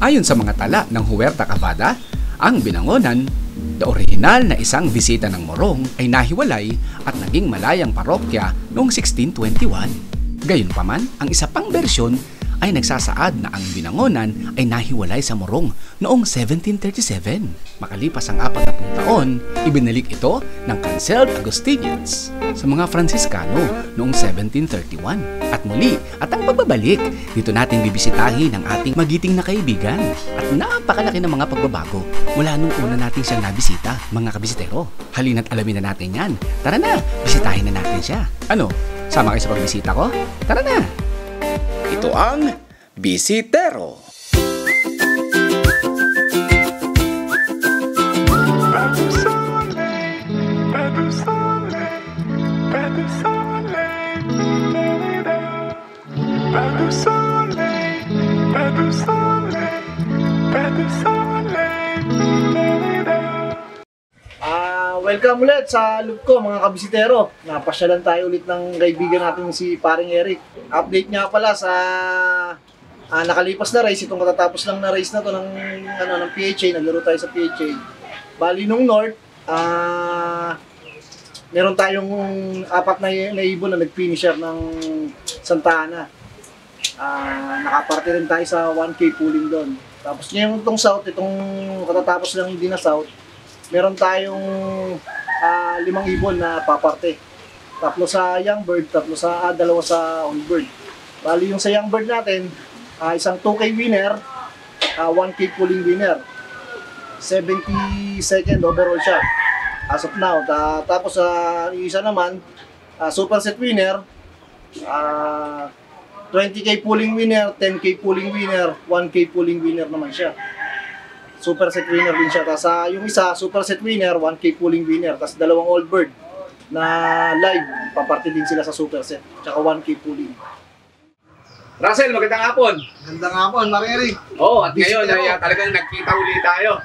Ayon sa mga tala ng Huerta Cavada, ang Binangonan, the original na isang bisita ng Morong ay nahiwalay at naging malayang parokya noong 1621. Gayunpaman, ang isa pang bersyon ay nagsasaad na ang Binangonan ay nahiwalay sa Morong noong 1737. Makalipas ang 40 taon, ibinalik ito ng Cancelled Augustinians sa mga Franciscano noong 1731. At muli, at ang pagbabalik, dito natin bibisitahin ang ating magiting na kaibigan. At napakalaki ng mga pagbabago mula nung una natin siyang nabisita, mga kabisitero. Halina't alamin na natin yan. Tara na, bisitahin na natin siya. Ano, sama kayo sa pagbisita ko? Tara na! Ito ang Bisitero. Welcome ulit sa loop ko mga kabisitero. Napasyalan tayo ulit ng kaibigan natin si Paring Eric. Update nga pala sa nakalipas na race, itong katatapos lang na race na to ng PHA, naglaro tayo sa PHA. Bali nung North, meron tayong apat na ibon na nag-finisher ng Santa Ana. Nakaparte rin tayo sa 1K pooling doon. Tapos ngayon itong South, itong katatapos lang hindi na South, meron tayong 5 ibon na paparte. Tatlo sa young bird, dalawa sa old bird. Bali yung sa young bird natin, isang 2K winner, 1K pooling winner. 72nd overall siya as of now. Tapos yung isa naman, super set winner, 20K pooling winner, 10K pooling winner, 1K pooling winner naman siya. Super set winner din siya. Tapos yung isa, super set winner, 1K pooling winner. Tapos dalawang old bird na live, paparte din sila sa super set. Tsaka 1K pooling. Russell, magandang hapon. Magandang hapon, Mariri. At ngayon ay talagang nagkita ulit tayo.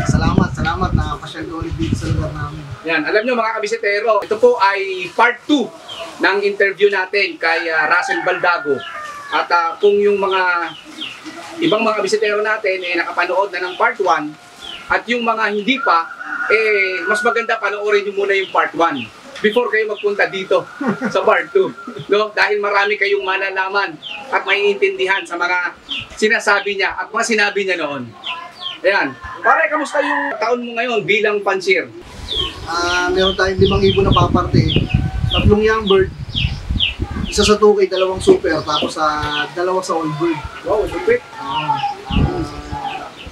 Salamat na pasyal ulit dito sa lugar namin. Yan, alam nyo mga kabisitero, ito po ay part 2 ng interview natin kay Russell Baldago. At kung yung mga ibang mga bisitero natin nakapanood na ng part 1 at yung mga hindi pa, mas maganda panoorin nyo muna yung part 1 before kayo magpunta dito sa part 2. No? Dahil marami kayong malalaman at maiintindihan sa mga sinasabi niya at mga sinabi niya noon. Ayan. Pare, kamusta yung taon mo ngayon bilang pansir? Meron tayong 5 ibon na paparte. 3 young bird, isa sa 2K, 2 super, tapos dalawa sa old bird. Wow, lupit.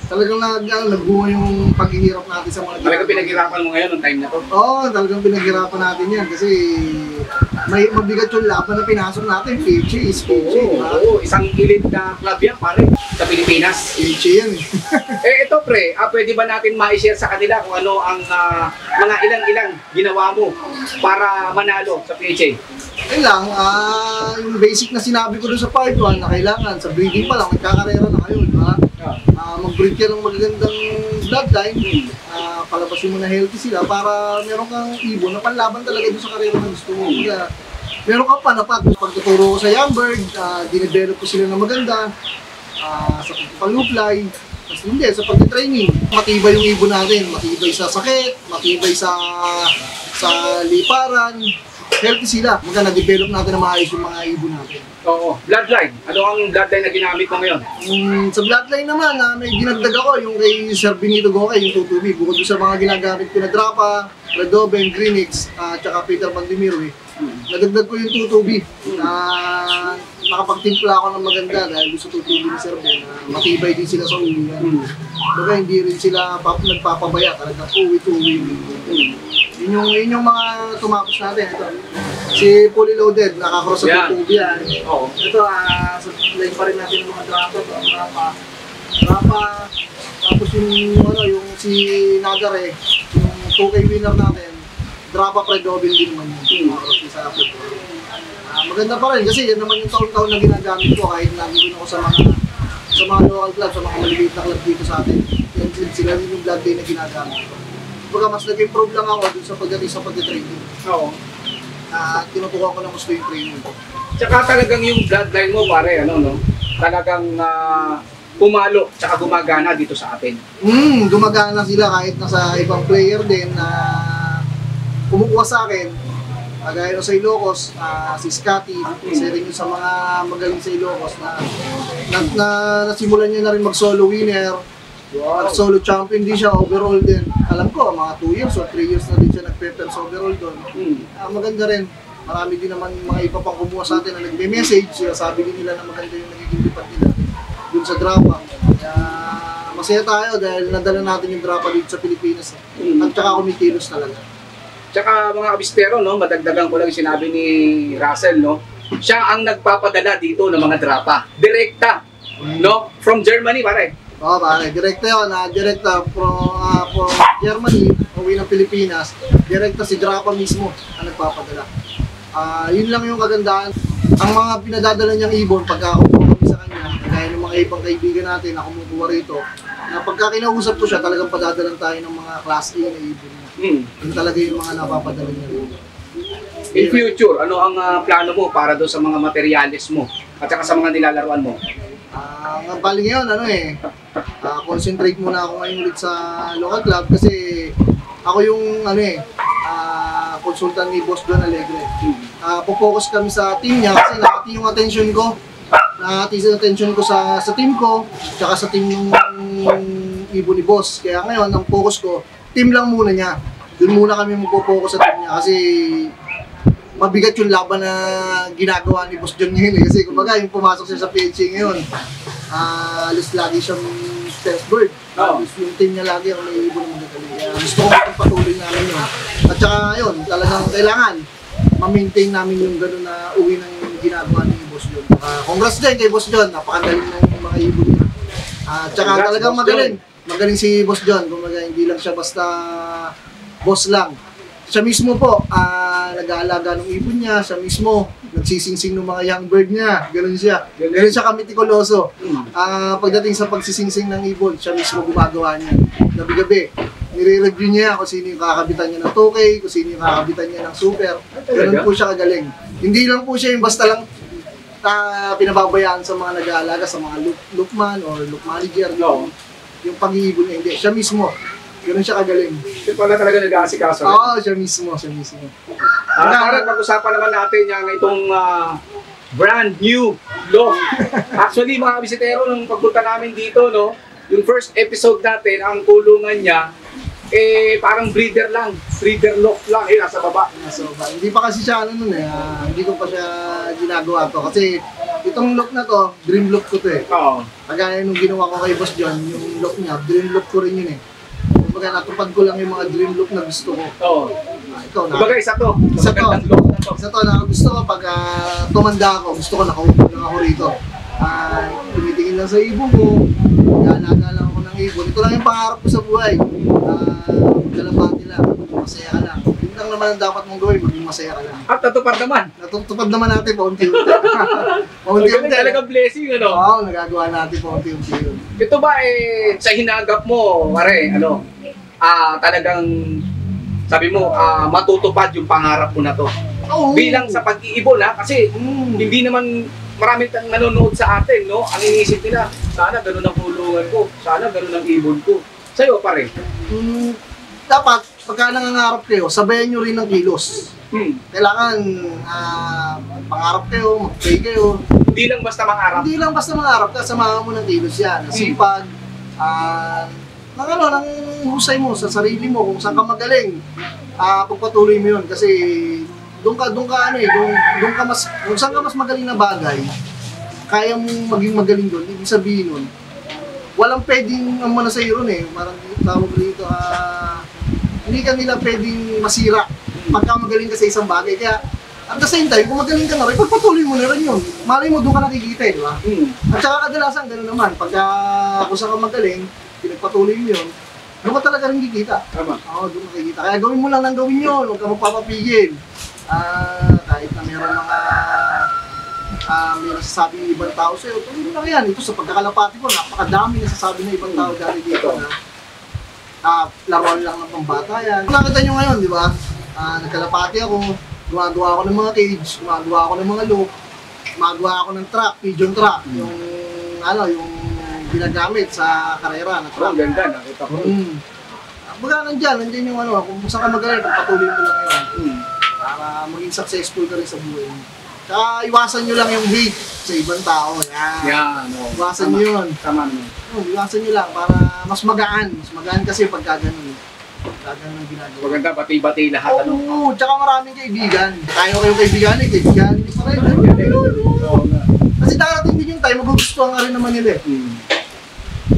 Talagang nagbunga yung paghihirap natin sa mga Talagang pinaghirapan mo ngayon ng time na to? Oo, talagang pinaghirapan natin yan kasi may mabigat yung laban na pinasok natin. PHA is PHA, diba? Oo, isang elite na club yan, pare, sa Pilipinas. PHA yan ito pre, pwede ba natin ma-share sa kanila kung ano ang mga ilang ginawa mo para manalo sa PHA? Yun lang, yung basic na sinabi ko doon sa part 1 na kailangan, sa breeding pa lang, magkakarera na kayo, diba? Mag-breed ka ng magagandang bloodline, palabasin mo na healthy sila para meron kang ibon na panlaban talaga doon sa karera na gusto mo. Kaya, meron kang panapat. Pagtuturo ko sa young bird, dinevelop ko sila na maganda, sa pagpapaluplay, tapos hindi, sa pag-training. Matibay yung ibon natin, matibay sa sakit, matibay sa liparan, healthy sila. Maganda, na-develop natin na maayos yung mga ibon natin. Oo. Bloodline. Ano ang bloodline na ginamit mo ngayon? Sa bloodline naman, may dinagdag ako yung kay Sir Benito Goke, yung tutubi. Bukod sa mga ginagamit ko na Drapa, Redoben, Greenix, tsaka Peter Pandemiro. Nadagdag ko yung tutubi. Nakapagtimpla ako ng maganda dahil gusto tutubi ni Sir Ben. Matibay din sila sa ulingan. Baga hindi rin sila nagpapabaya, talaga uwi-uwi. Yun yung mga tumapos natin. Ito. Si Fully Loaded, nakakross sa tutubi yan. Ito, sa line pa rin natin ng mga Drapa. Tapos yung si Nagare, yung 2K winner natin, Drapa Predobil din naman yun. Maganda pa rin kasi yan naman yung taon-taon na ginagamit ko kahit nandito ako sa mga local club, sa mga maliliit na club dito sa atin. Yan sila rin yung blood day na ginagamit ko. Baga mas nag-improve lang ako dun sa pagdating sa pag-training. Oo. Tinutukan ko na gusto yung training ko. Tsaka talagang yung bloodline mo pare, talagang pumalo tsaka gumagana dito sa atin? Gumagana sila kahit nasa ibang player din na kumukuha sa akin. Kagaya no sa Ilocos, si Scotty, isa rin yung sa mga magaling sa Ilocos na nasimulan niya na rin mag-solo winner. Solo champion din siya, overall din. Alam ko, mga 2 years or 3 years na din siya nag-peppers overall doon. Maganda rin. Marami din naman mga iba pang kumuha sa atin na nagme-message. Sabi din nila na maganda yung nagiging lipat nila dun sa drapa. Kaya masaya tayo dahil nadala natin yung drapa dito sa Pilipinas. At saka kumikilos talaga. Tsaka mga kabistero, no, madagdagan ko lang yung sinabi ni Russell, no? Siya ang nagpapadala dito ng mga drapa. Direkta, no? From Germany, pare. Oo, pare. Direkta yun. Direkta from Germany, uwi ng Pilipinas. Direkta si drapa mismo ang nagpapadala. Yun lang yung kagandahan. Ang mga pinadadala niyang ibon, pagka kumuha kami sa kanya, kaya ng mga ibang kaibigan natin na kumukuha rito, na pagka kinausap ko siya, talagang padadalan tayo ng mga class A na ibon. Yun talaga yung mga napapadala niya rito. In future, ano ang plano mo para doon sa mga materyales mo at saka sa mga nilalaruan mo? Bali ngayon, concentrate muna ako ngayon ulit sa local club kasi ako yung consultant ni Boss Don Alegre. Focus kami sa team niya kasi nakati yung attention ko. Nakati yung attention ko sa team ko, tsaka sa team ng ibon ni Boss. Kaya ngayon, ang focus ko, team lang muna niya. Doon muna kami magpo-focus sa team niya kasi mabigat yung laban na ginagawa ni Boss John ngayon. Kasi kumbaga, yung pumasok siya sa PHA ngayon, alis lagi siyang first bird. Yung team niya lagi ang may ibon ng magagaling. Kaya gusto ko patuloy namin yun. At saka yun, talagang kailangan ma-maintain namin yung gano'n na uwi ng ginagawa ni Boss John. Congrats din kay Boss John, napakagaling ng mga ibon niya. At saka talagang magaling. Magaling si Boss John, kumbaga hindi lang siya basta boss lang. Siya mismo po, nag-aalaga ng ibon niya, siya mismo, nagsisingsing ng mga young bird niya, gano'n siya. Gano'n siya kamitikuloso. Pagdating sa pagsisingsing ng ibon, siya mismo gumagawa niya. Gabi-gabi, nire-review niya kung sino yung kakabitan niya ng 2K, kung sino yung kakabitan niya ng super. Gano'n po siya kagaling. Hindi lang po siya yung basta lang pinababayaan sa mga nag-aalaga, sa mga lookman or look manager, yung pag-iibon niya, hindi. Siya mismo. Ganun siya kagaling. Siya pala talaga nag-aasikaso. Oo, siya mismo. Para pag-usapan naman natin yung itong brand new look. Actually, mga bisitero, nung pagpunta namin dito, no, yung first episode natin, ang kulungan niya, parang breeder lang. Breeder lock lang, nasa baba. Hindi pa kasi siya hindi ko pa siya ginagawa to. Kasi itong look na to, dream look ko to eh. Oo. Kagaya nung ginawa ko kay Boss John, yung look niya, dream look ko rin yun eh. Kumbaga natupad ko lang yung mga dream look na gusto ko. Oo. Ito na. Kumbaga isa to. Isa to. Look na to. Isa to na gusto ko pag tumanda ako, gusto ko nakaupo lang ako rito. Tumitingin lang sa ibon ko, nag-aalaga lang ako ng ibon. Ito lang yung pangarap ko sa buhay. Magkalabati lang, masaya ka lang. Yun lang naman ang dapat mong gawin, maging masaya ka lang. At natupad naman. Natutupad naman natin paunti-unti. Paunti-unti. Talagang blessing, ano? Oo, nagagawa natin paunti-unti yun. Ito ba, sa hinagap mo, pare, talagang, sabi mo, matutupad yung pangarap mo na to. Oo. Bilang sa pag-iibon, kasi hindi naman marami tang nanonood sa atin, no? Ang iniisip nila, sana ganun ang kulungan ko, sana ganun ang ibon ko. Sa'yo, pare? Dapat, pagka nangangarap kayo, sabayan nyo rin ng kilos. Kailangan pangarap kayo, mag-pray kayo. Hindi lang basta mangarap. Hindi lang basta mangarap ka, samahan mo ng kilos yan. Sipag, ng husay mo sa sarili mo, kung saan ka magaling. Pagpatuloy mo yun kasi doon ka kung saan ka mas magaling na bagay, kaya mong maging magaling doon. Ibig sabihin nun, walang pwedeng ang mana sa iyo ron eh. Parang tawag rito, hindi ka nila pwedeng masira pagka magaling ka sa isang bagay. Kaya at the same time, kung magaling ka na rin, pagpatuloy mo na rin yun. Malay mo, doon ka nakikita eh, di ba? At saka kadalasan, gano'n naman, pagka kung saan ka magaling, pinagpatuloy mo yun, doon ka talaga rin kikita. Tama. Oo, doon ka kikita. Kaya gawin mo lang ng gawin yun, huwag ka magpapapigil. Kahit na mayroon mga may nasasabi ng ibang tao sa'yo, tuloy mo lang yan. Ito sa pagkakalapati ko, napakadami nasasabi ng ibang tao dahil dito na laruan lang ng pambata yan. Nakita nyo ngayon, di ba? Nagkalapati ako, gumagawa ako ng mga cage, gumagawa ako ng mga loop, gumagawa ako ng track, pigeon track, yung ginagamit sa karera na Oh, truck. ang ganda, nakita ko. Baga nandiyan yung ano, kung saan ka magaling, patuloy mo lang yun. Hmm. Para maging successful ka rin sa buhay mo. Tsaka iwasan nyo lang yung hate sa ibang tao. Yan. Yan, no. Iwasan nyo yun. Tama naman. Iwasan nyo lang para mas magaan. Mas magaan kasi pagka ganun. Pagka ganun ang ginagawa. Maganda, bati-bati lahat, ano. Oo, tsaka maraming kaibigan. Tayo kayong kaibigan, kaibigan. Hindi pa rin. Oo nga. Kasi darating din yung time, magugustuhan ka rin naman nila eh.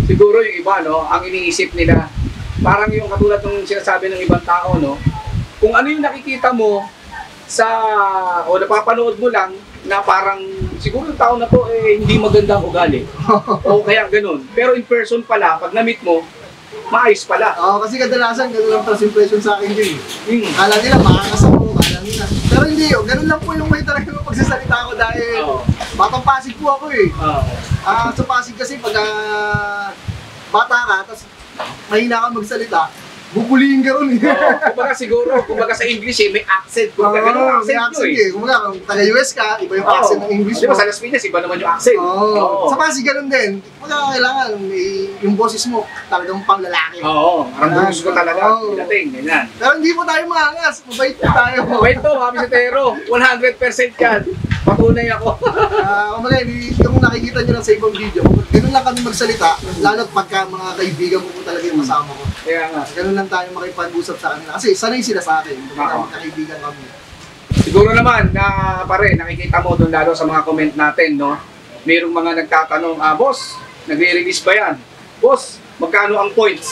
Siguro yung iba, no, ang iniisip nila, parang yung katulad ng sinasabi ng ibang tao, no, kung ano yung nakikita mo sa, o napapanood mo lang, na parang, siguro yung tao na to, hindi maganda ang ugali. O kaya ganun. Pero in person pala, pag na-meet mo, maayos pala. Oo, kasi kadalasan, ganun lang first impression sa akin din. Hmm. Kala nila, makakas ako, kala nila. Pero hindi, ganun lang po yung way talaga ng pagsasalita ko dahil batang Pasig po ako eh. Sa Pasig kasi pag bata ka, tapos mahina ka magsalita, bubulihin ka ron eh. Kumbaga siguro, kumbaga sa English may accent. Kumbaga ganun ang may accent accent nyo eh. eh. Kumbaga, kung taga-US ka, iba yung accent ng English Di ba mo. sa Las Piñas, iba naman yung accent. Sa Pasig ganun din. Kumbaga, kailangan, yung boses mo, talagang pang lalaki. Oo, parang gusto ko talaga. Oo. Dating, ganyan. Pero hindi po tayo maangas, mabait po tayo. Kwento, kami si Tero, 100% yan. Patunay ako. Kumbaga, yung nakikita nyo lang sa ibang video, ganun lang kami magsalita, lalo't pagka mga kaibigan mo po talaga yung kasama ko. Kaya nga. Ganun lang tayo makipag-usap sa kanila. Kasi sanay sila sa akin, kumbaga Oo. magkakaibigan kami. Siguro naman na pare, nakikita mo doon lalo sa mga comment natin, no? Mayroong mga nagtatanong, boss, nagre-release ba yan? Boss, magkano ang points?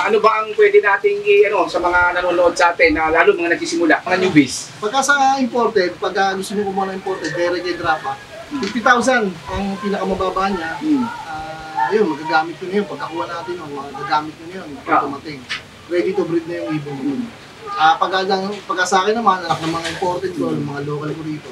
Ano ba ang pwede nating sa mga nanonood sa atin, na lalo mga nagsisimula, mga newbies? Pagka sa imported, pagka gusto nyo kumuha ng imported, direct kay Drapa, 50,000 ang pinakamababa niya. Ayun, magagamit ko na yun. Pagkakuha natin yun, magagamit ko na yun. Dumating. Ready to breed na yung ibon mo. Pagka sa akin naman, anak ng mga imported ko, yung mga local ko dito,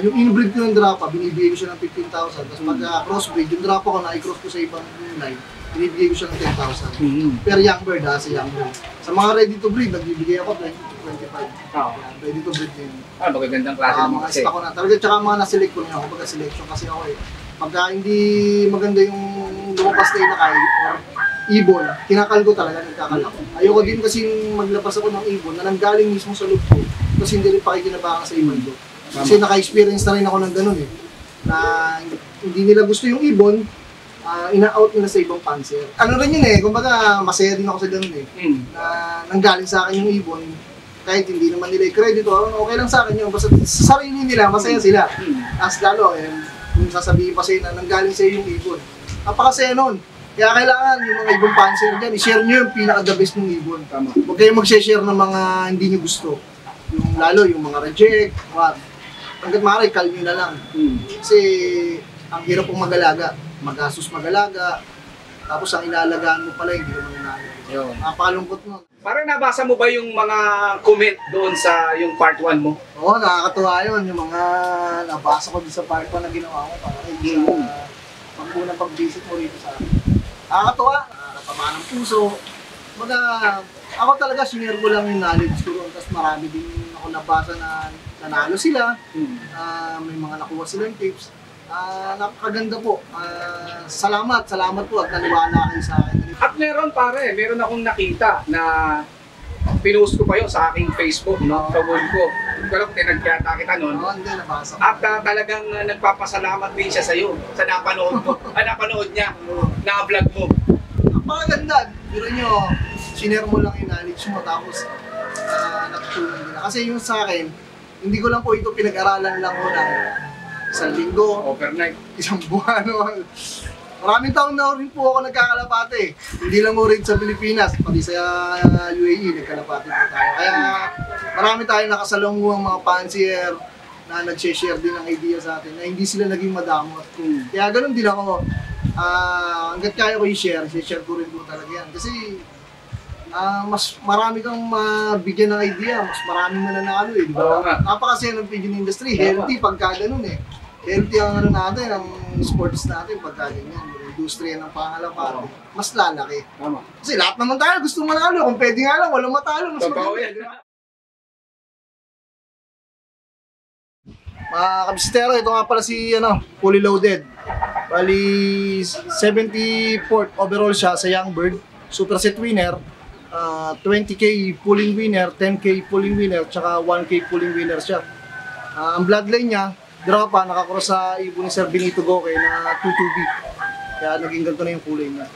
yung inbreed ko ng Drapa, binibigay ko siya ng 15,000. Tapos pagka crossbreed, yung Drapa ko, na-i-cross ko sa ibang line, binibigay ko siya ng 10,000. Per young bird sa young bird. Sa mga ready to breed, nagbibigay ako 20 to 25. Ready to breed na yun. Magagandang klase naman Mga kasi. stock ko na. Talaga tsaka mga naselect ko na yun. Kumbaga selection kasi ako eh. Pagka hindi maganda yung lumabas na inakay or ibon, kinakal ko talaga, nagkakal ako. Ayoko din kasi maglabas ako ng ibon na nanggaling mismo sa loob ko kasi hindi rin pakikinabangan sa ibon ko. Kasi naka-experience na rin ako ng ganun eh. Na hindi nila gusto yung ibon, ina-out nila sa ibang panser. Ano rin yun eh, kumbaga masaya din ako sa ganun eh. Na nanggaling sa akin yung ibon, kahit hindi naman nila i-credit o okay lang sa akin yun, basta sa sarili nila, masaya sila. As lalo, kung sasabihin pa sa'yo na nanggaling sa'yo yung ibon, napakasaya nun. Kaya kailangan yung mga ibang panser dyan, i-share nyo yung pinaka-the best ng ibon. Tama. Huwag kayong mag-share ng mga hindi nyo gusto. Yung lalo, yung mga reject, wag. Hanggat maaari, call nyo na lang. Kasi ang hirap pong mag-alaga. Magastos mag-alaga. Tapos ang inaalagaan mo pala, hindi naman inaalaga. Napakalungkot nun. Parang nabasa mo ba yung mga comment doon sa yung part 1 mo? Oo, nakakatuwa yun. Yung mga nabasa ko din sa part 1 na ginawa ko para kayo sa pagpunang pag-visit mo rito sa akin. Nakakatuwa, nakakatama ng puso. Mga, ako talaga, sinare ko lang yung knowledge ko ron. Tapos marami din ako nabasa na nanalo sila. May mga nakuha silang tips. Napakaganda po. Salamat po at naniwala kayo sa akin. At meron akong nakita na pinost ko pa yun sa aking Facebook, no? Sa wall ko. Pero tinagkata kita nun. Oo, hindi, nabasa ko. At talagang nagpapasalamat din siya sa'yo sa napanood mo. Napanood niya na vlog mo. Napakaganda. Biro nyo, sinare mo lang yung knowledge mo tapos natutunan nila. Kasi yung sa akin, hindi ko lang po ito pinag-aralan lang ko ng isang linggo, Overnight. isang buwan. Maraming taon na rin po ako nagkakalapate. Hindi lang mo rin sa Pilipinas, pati sa UAE nagkalapate po tayo. Kaya marami tayong nakasalunguang mga fancier na nag-share din ng idea sa atin na hindi sila naging madamot. Kaya ganun din ako. Hanggat kaya ko i-share ko rin po talaga yan. Kasi mas marami kang mabigyan ng idea, mas maraming mananalo eh. Oo nga. Napakasaya ng pigeon industry, healthy pagka ganun eh. Healthy ang ano natin, ang sports natin pagka ganyan. Yung industriya ng pangalapate, mas lalaki. Tama. Kasi lahat naman tayo gusto manalo, kung pwede nga lang, walang matalo, mas Totoo maganda. yan. Di ba? Mga kabisitero, ito nga pala si Fully Loaded. Bali, 74th overall siya sa Young Bird. Superset winner. 20K pulling winner, 10K pulling winner, tsaka 1K pulling winner siya. Ang bloodline niya, dropa, nakakross sa ibon ni Sir Benito Goke na 2-2B. Kaya naging ganito na yung kulay niya.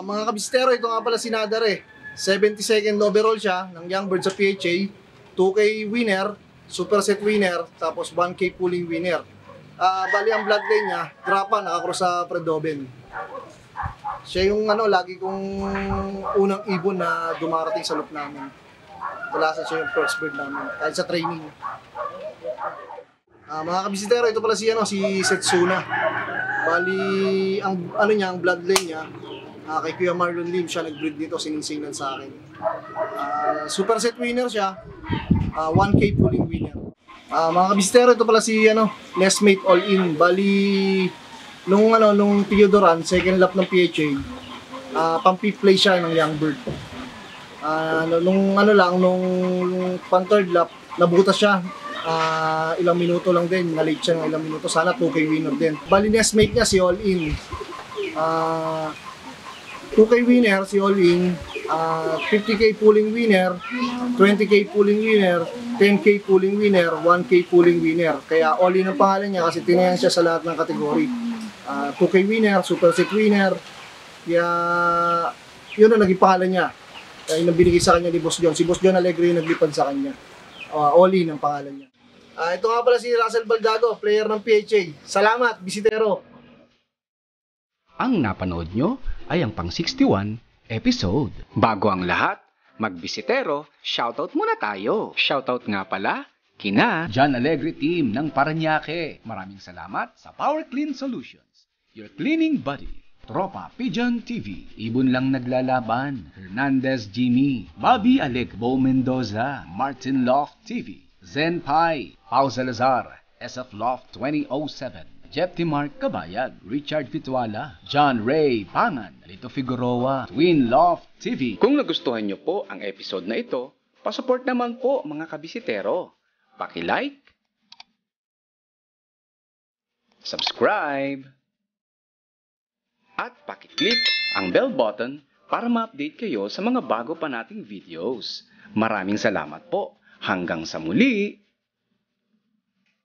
Mga kabistero, ito nga pala si Nadare. 72nd overall siya ng Young Bird sa PHA. 2K winner, superset winner, tapos 1K pulling winner. Bali ang bloodline niya, dropa, nakakross sa Fredoben. Siya yung lagi kong unang ibon na dumarating sa loop namin. Tulasan siya yung first bird namin, kahit sa training. Mga kabisitero, ito pala si Setsuna. Bali, ang bloodline niya, kay Kuya Marlon Lim, siya nag-breed dito, siningsingnan sa akin. Super set winner siya, 1K pulling winner. Mga kabisitero, ito pala si Nestmate All In. Bali, nung Theodoran, second lap ng PHA, pang-fifth place siya ng Young Bird. Nung pan-third lap, nabutas siya. Ilang minuto lang din, na-late siya ng ilang minuto. Sana 2K winner din. Bali, nestmate niya si All In. 2K winner si All In, 50K pulling winner, 20K pulling winner, 10K pulling winner, 1K pulling winner. Kaya All In ang pangalan niya kasi tinayan siya sa lahat ng kategory. 2K winner, super set winner. Kaya yun ang naging pangalan niya. Kaya yun ang binigay sa kanya ni Boss John. Si Boss John Alegre yung naglipad sa kanya. All In ang pangalan niya. Ito nga pala si Russell Baldago, player ng PHA. Salamat, bisitero! Ang napanood nyo ay ang pang-61 episode. Bago ang lahat, magbisitero, shoutout muna tayo. Shoutout nga pala kina John Alegre team ng Parañaque. Maraming salamat sa Power Clean Solutions, your cleaning buddy. Tropa Pigeon TV, Ibon Lang Naglalaban, Hernandez Jimmy, Bobby Alegbo Mendoza, Martin Loft TV, Zen Pai, Pau Salazar, SF Loft 2007, Jeff Mark Kabayag, Richard Fituala, John Ray Pangan, Lito Figueroa, Twin Loft TV. Kung nagustuhan nyo po ang episode na ito, pasupport naman po mga kabisitero. Paki-like, subscribe, at paki-click ang bell button para ma-update kayo sa mga bago pa nating videos. Maraming salamat po. Hanggang sa muli!